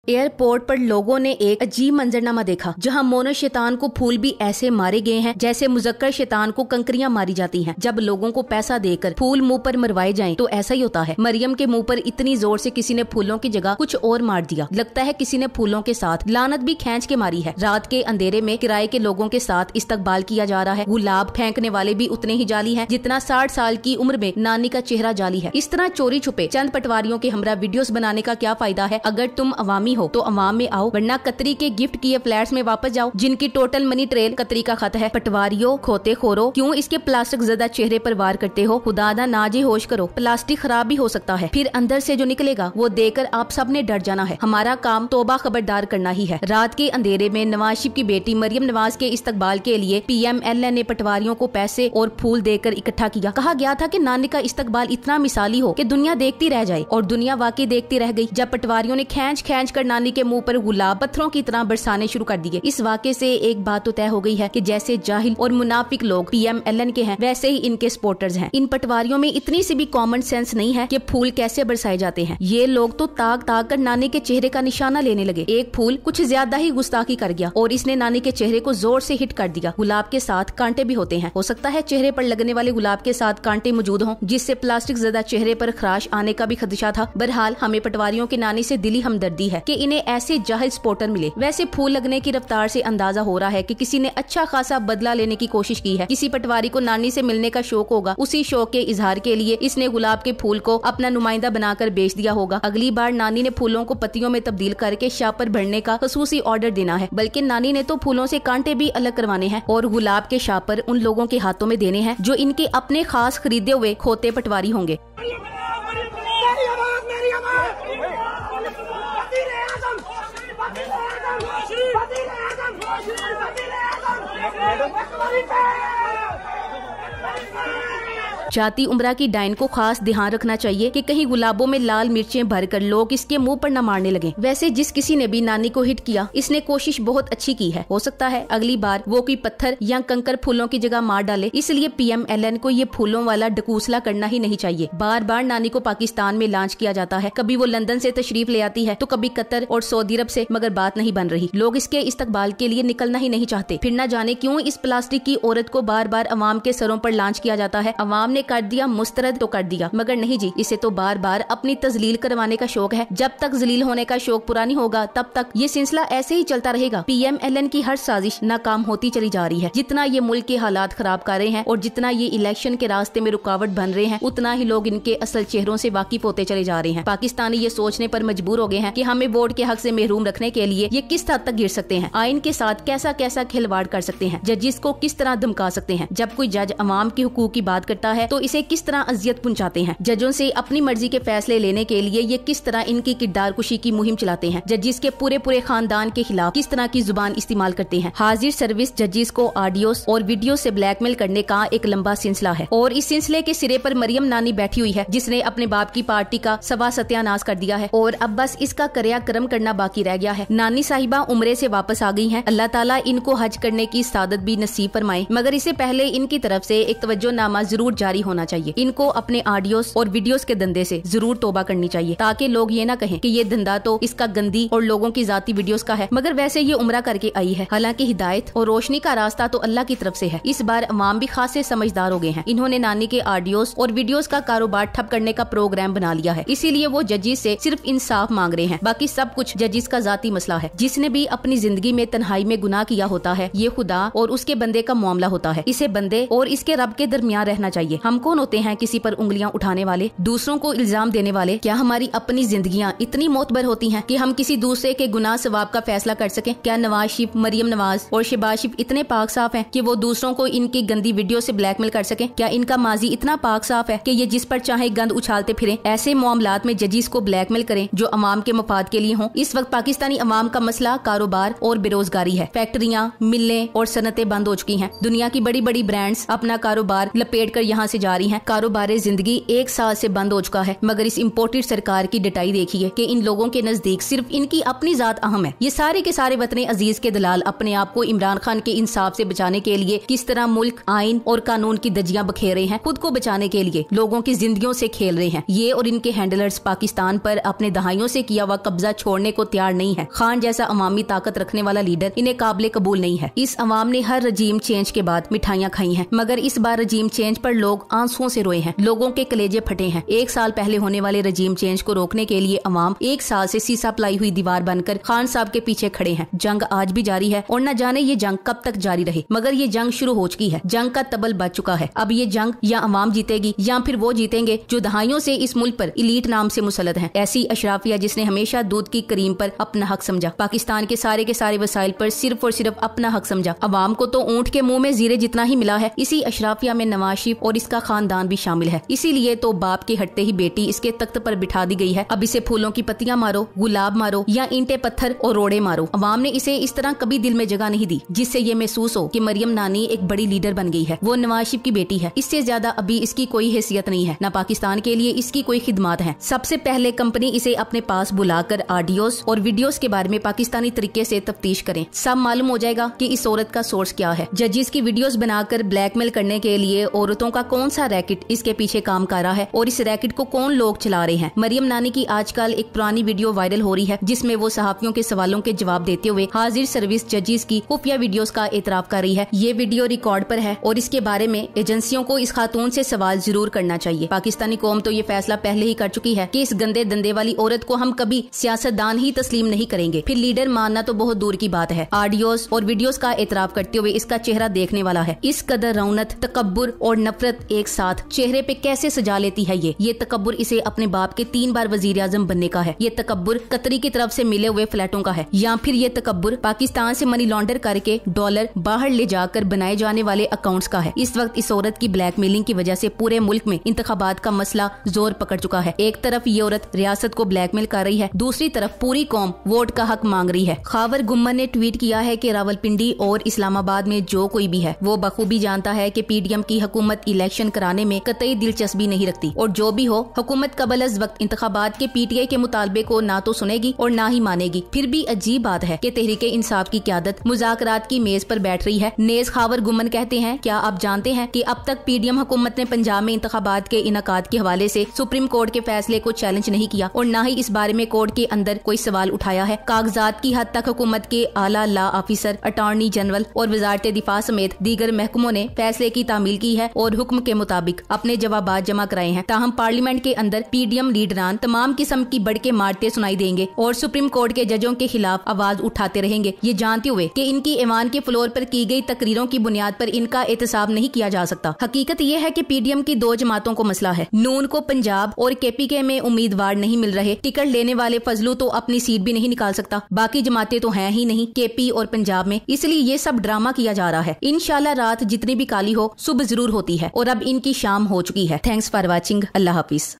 Airport पर लोगों ने एक अजीब मंजरनामा देखा जहां मोनो शैतान को फूल भी ऐसे मारे गए हैं जैसे मुजक्कर शैतान को कंकरियां मारी जाती हैं। जब लोगों को पैसा देकर फूल मुंह पर मरवाए जाएं तो ऐसा ही होता है। मरियम के मुंह पर इतनी जोर से किसी ने फूलों की जगह कुछ और मार दिया। लगता है किसी ने फूलों के साथ लानत भी खींच के मारी है। रात के अंधेरे में किराए के लोगों के साथ इस्तकबाल किया जा रहा है। गुलाब फेंकने वाले भी उतने ही जाली हैं जितना 60 साल की उम्र में नानी का चेहरा जाली है। इस तरह चोरी छुपे चंद पटवारियों के हमरा वीडियोस बनाने का क्या फायदा है। अगर तुम अवामी हो तो अवाम में आओ, वरना कतरी के गिफ्ट किए फ्लैट्स में वापस जाओ जिनकी टोटल मनी ट्रेल कतरी का खत है। पटवारियों, खोते खोरो, क्यों इसके प्लास्टिक ज़दा चेहरे पर वार करते हो। खुदा दा नाजी होश करो, प्लास्टिक खराब भी हो सकता है, फिर अंदर से जो निकलेगा वो देकर आप सब ने डर जाना है। हमारा काम तौबा खबरदार करना ही है। रात के अंधेरे में नवाज शरीफ की बेटी मरियम नवाज के इस्तकबाल के लिए PMLN ने पटवारियों को पैसे और फूल देकर इकट्ठा किया। कहा गया था कि नानी का इस्तकबाल इतना मिसाली हो कि दुनिया देखती रह जाए, और दुनिया वाकई देखती रह गई जब पटवारियों ने खींच खींच कर नानी के मुंह पर गुलाब पत्थरों की तरह बरसाने शुरू कर दिए। इस वाक़े से एक बात तो तय हो गई है कि जैसे जाहिल और मुनाफिक लोग PMLN के हैं वैसे ही इनके सपोर्टर्स हैं। इन पटवारियों में इतनी सी भी कॉमन सेंस नहीं है कि फूल कैसे बरसाए जाते हैं। ये लोग तो ताक ताक कर नानी के चेहरे का निशाना लेने लगे। एक फूल कुछ ज्यादा ही गुस्ताखी कर गया और इसने नानी के चेहरे को जोर से हिट कर दिया। गुलाब के साथ कांटे भी होते हैं। हो सकता है चेहरे पर लगने वाले गुलाब के साथ कांटे मौजूद हों, जिससे प्लास्टिक ज़दा चेहरे पर खराश आने का भी खदशा था। बहरहाल हमें पटवारियों की नानी से दिली हमदर्दी है कि इन्हें ऐसे जाहिल सपोर्टर मिले। वैसे फूल लगने की रफ्तार से अंदाजा हो रहा है कि किसी ने अच्छा खासा बदला लेने की कोशिश की है। किसी पटवारी को नानी से मिलने का शौक होगा, उसी शौक के इजहार के लिए इसने गुलाब के फूल को अपना नुमाइंदा बनाकर बेच दिया होगा। अगली बार नानी ने फूलों को पत्तियों में तब्दील करके शापर भरने का खसूसी ऑर्डर देना है। बल्कि नानी ने तो फूलों से कांटे भी अलग करवाने हैं और गुलाब के शापर उन लोगों के हाथों में देने हैं जो इनके अपने खास खरीदे हुए खोते पटवारी होंगे। जाती उम्रा की डाइन को खास ध्यान रखना चाहिए कि कहीं गुलाबों में लाल मिर्चें भरकर लोग इसके मुंह पर न मारने लगे। वैसे जिस किसी ने भी नानी को हिट किया इसने कोशिश बहुत अच्छी की है। हो सकता है अगली बार वो कोई पत्थर या कंकर फूलों की जगह मार डाले। इसलिए PMLN को ये फूलों वाला ढकूसला करना ही नहीं चाहिए। बार बार नानी को पाकिस्तान में लॉन्च किया जाता है। कभी वो लंदन से तशरीफ ले आती है तो कभी कतर और सऊदी अरब से, मगर बात नहीं बन रही। लोग इसके इस्तकबाल के लिए निकलना ही नहीं चाहते। फिर न जाने क्यों इस प्लास्टिक की औरत को बार बार अवाम के सरों पर लॉन्च किया जाता है। अवाम ने कर दिया मुस्तरद तो कर दिया, मगर नहीं जी, इसे तो बार बार अपनी तजलील करवाने का शौक है। जब तक जलील होने का शौक पूरा नहीं होगा तब तक ये सिलसिला ऐसे ही चलता रहेगा। PMLN की हर साजिश नाकाम होती चली जा रही है। जितना ये मुल्क के हालात खराब कर रहे हैं और जितना ये इलेक्शन के रास्ते में रुकावट बन रहे हैं, उतना ही लोग इनके असल चेहरों से वाकिफ होते चले जा रहे हैं। पाकिस्तानी ये सोचने पर मजबूर हो गए हैं कि हमें वोट के हक से महरूम रखने के लिए ये किस हद तक गिर सकते हैं, आइन के साथ कैसा कैसा खिलवाड़ कर सकते हैं, जजिस को किस तरह धमका सकते हैं। जब कोई जज अवाम के हुकूक की बात करता है तो इसे किस तरह अजियत पहुंचाते हैं। जजों से अपनी मर्जी के फैसले लेने के लिए ये किस तरह इनकी किरदार कुशी की मुहिम चलाते हैं। जजिस के पूरे पूरे खानदान के खिलाफ किस तरह की जुबान इस्तेमाल करते हैं। हाजिर सर्विस जजिस को ऑडियोस और वीडियो से ब्लैकमेल करने का एक लंबा सिलसिला है और इस सिलसिले के सिरे पर मरियम नानी बैठी हुई है जिसने अपने बाप की पार्टी का सवा सत्यानाश कर दिया है और अब बस इसका कर्या कर्म करना बाकी रह गया है। नानी साहिबा उम्रे से वापस आ गई हैं। अल्लाह ताला इनको हज करने की सादत भी नसीब फरमाए, मगर इससे पहले इनकी तरफ से एक तवज्जोनामा जरूर जारी होना चाहिए। इनको अपने ऑडियोस और वीडियोस के धंधे से जरूर तौबा करनी चाहिए ताकि लोग ये ना कहें कि ये धंधा तो इसका गंदी और लोगों की जाती वीडियोस का है, मगर वैसे ये उम्रा करके आई है। हालांकि हिदायत और रोशनी का रास्ता तो अल्लाह की तरफ से है। इस बार अवाम भी खासे समझदार हो गए हैं। इन्होंने नानी के ऑडियोस और वीडियोस का कारोबार ठप करने का प्रोग्राम बना लिया है। इसीलिए वो जजिस से सिर्फ इंसाफ मांग रहे हैं, बाकी सब कुछ जजिस का जाती मसला है। जिसने भी अपनी जिंदगी में तन्हाई में गुनाह किया होता है ये खुदा और उसके बंदे का मामला होता है। इसे बंदे और इसके रब के दरमियान रहना चाहिए। हम कौन होते हैं किसी पर उंगलियां उठाने वाले, दूसरों को इल्जाम देने वाले। क्या हमारी अपनी जिंदगियां इतनी मोतबर होती हैं कि हम किसी दूसरे के गुनाह सवाब का फैसला कर सकें? क्या नवाज शरीफ, मरियम नवाज और शहबाज शरीफ इतने पाक साफ हैं कि वो दूसरों को इनकी गंदी वीडियो से ब्लैकमेल कर सकें? क्या इनका माजी इतना पाक साफ है कि ये जिस पर चाहे गंद उछालते फिरें? ऐसे मामलात में जजिस को ब्लैकमेल करें जो अवाम के मफाद के लिए हों। इस वक्त पाकिस्तानी अवाम का मसला कारोबार और बेरोजगारी है। फैक्ट्रियां, मिलें और सनतें बंद हो चुकी हैं। दुनिया की बड़ी बड़ी ब्रांड्स अपना कारोबार लपेट कर यहाँ से से जा रही हैं। कारोबार जिंदगी 1 साल से बंद हो चुका है, मगर इस इम्पोर्टेड सरकार की डटाई देखिए कि इन लोगों के नजदीक सिर्फ इनकी अपनी जात अहम है। ये सारे के सारे वतन अजीज के दलाल अपने आप को इमरान खान के इंसाफ से बचाने के लिए किस तरह मुल्क, आइन और कानून की दजियां बखेर रहे हैं। खुद को बचाने के लिए लोगों की जिंदगियों से खेल रहे हैं। ये और इनके हैंडलर्स पाकिस्तान पर अपने दहाइयों से किया हुआ कब्जा छोड़ने को तैयार नहीं है। खान जैसा अवामी ताकत रखने वाला लीडर इन्हें काबिल कबूल नहीं है। इस अवाम ने हर रजीम चेंज के बाद मिठाइयां खाई हैं, मगर इस बार रजीम चेंज पर लोग आंसुओं से रोए हैं। लोगों के कलेजे फटे हैं। 1 साल पहले होने वाले रजीम चेंज को रोकने के लिए अवाम 1 साल से सीसा पलाई हुई दीवार बनकर खान साहब के पीछे खड़े हैं। जंग आज भी जारी है और न जाने ये जंग कब तक जारी रहे, मगर ये जंग शुरू हो चुकी है। जंग का तबल बच चुका है। अब ये जंग या अवाम जीतेगी या फिर वो जीतेंगे जो दहाइयों से इस मुल्क पर इलीट नाम से मुसलत है। ऐसी अशराफिया जिसने हमेशा दूध की करीम पर अपना हक समझा, पाकिस्तान के सारे वसाइल पर सिर्फ और सिर्फ अपना हक समझा। अवाम को तो ऊंट के मुंह में जीरे जितना ही मिला है। इसी अशराफिया में नवाज शरीफ और इसका खानदान भी शामिल है। इसीलिए तो बाप के हटते ही बेटी इसके तख्त पर बिठा दी गई है। अब इसे फूलों की पत्तियां मारो, गुलाब मारो या ईंटे पत्थर और रोड़े मारो। अवाम ने इसे इस तरह कभी दिल में जगह नहीं दी जिससे ये महसूस हो कि मरियम नानी एक बड़ी लीडर बन गई है। वो नवाज शरीफ की बेटी है। इससे ज्यादा अभी इसकी कोई हैसियत नहीं है, न पाकिस्तान के लिए इसकी कोई खिदमत है। सबसे पहले कंपनी इसे अपने पास बुलाकर ऑडियोस और वीडियोस के बारे में पाकिस्तानी तरीके से तफ्तीश करें। सब मालूम हो जाएगा कि इस औरत का सोर्स क्या है। जजिस की वीडियोस बनाकर ब्लैकमेल करने के लिए औरतों का कौन सा रैकेट इसके पीछे काम कर रहा है और इस रैकेट को कौन लोग चला रहे हैं। मरियम नानी की आजकल एक पुरानी वीडियो वायरल हो रही है जिसमें वो सहाफियों के सवालों के जवाब देते हुए हाजिर सर्विस जजिस की खुफिया वीडियोस का एतराफ कर रही है। ये वीडियो रिकॉर्ड पर है और इसके बारे में एजेंसियों को इस खातून से सवाल जरूर करना चाहिए। पाकिस्तानी कौम तो ये फैसला पहले ही कर चुकी है कि इस गंदे धंधे वाली औरत को हम कभी सियासतदान ही तस्लीम नहीं करेंगे, फिर लीडर मानना तो बहुत दूर की बात है। ऑडियोस और वीडियोस का एतराफ करते हुए इसका चेहरा देखने वाला है। इस कदर रौनक, तकब्बुर और नफरत एक साथ चेहरे पे कैसे सजा लेती है। ये तकब्बुर इसे अपने बाप के 3 बार वजीर आजम बनने का है। ये तकब्बुर कतरी की तरफ से मिले हुए फ्लैटों का है, या फिर ये तकब्बुर पाकिस्तान से मनी लॉन्डर करके डॉलर बाहर ले जाकर बनाए जाने वाले अकाउंट्स का है। इस वक्त इस औरत की ब्लैकमेलिंग की वजह से पूरे मुल्क में इंतखाबात का मसला जोर पकड़ चुका है। एक तरफ ये औरत रियासत को ब्लैकमेल कर रही है, दूसरी तरफ पूरी कौम वोट का हक मांग रही है। खावर गुम्मन ने ट्वीट किया है कि रावलपिंडी और इस्लामाबाद में जो कोई भी है वो बखूबी जानता है कि पीडीएम की हुकूमत इलेक्शन कराने में कतई दिलचस्पी नहीं रखती और जो भी हो हुकूमत कबल अज वक्त इंतखाबात के पीटीआई के मुतालबे को ना तो सुनेगी और ना ही मानेगी। फिर भी अजीब बात है कि तहरीके इंसाफ की क़यादत मुज़ाकरात की मेज पर बैठ रही है। नेज खावर गुम्मन कहते हैं, क्या आप जानते हैं कि अब तक पीडीएम हुकूमत ने पंजाब में इंतखाबात के इनकाद के हवाले से सुप्रीम कोर्ट के फैसले को चैलेंज नहीं किया और न ही इस बारे में कोर्ट के अंदर कोई सवाल उठाया है। कागजात की हद तक हुकूमत के आला लॉ ऑफिसर, अटॉर्नी जनरल और वजारत दिफा समेत दीगर महकमों ने फैसले की तामील की है और हुक्म के मुताबिक अपने जवाबात जमा कराए हैं। ताहम पार्लियामेंट के अंदर पीडीएम लीडरान तमाम किस्म की बढ़के मारते सुनाई देंगे और सुप्रीम कोर्ट के जजों के खिलाफ आवाज उठाते रहेंगे, ये जानते हुए कि इनकी ऐवान के फ्लोर पर की गई तकरीरों की बुनियाद पर इनका एहतसाब नहीं किया जा सकता। हकीकत ये है कि पीडीएम की 2 जमातों को मसला है। नून को पंजाब और केपीके में उम्मीदवार नहीं मिल रहे। टिकट लेने वाले फजलू तो अपनी सीट भी नहीं निकाल सकता, बाकी जमातें तो हैं ही नहीं केपी और पंजाब में, इसलिए ये सब ड्रामा किया जा रहा है। इंशाल्लाह रात जितनी भी काली हो सुबह जरूर होती है और अब इनकी शाम हो चुकी है। Thanks for watching. Allah Hafiz.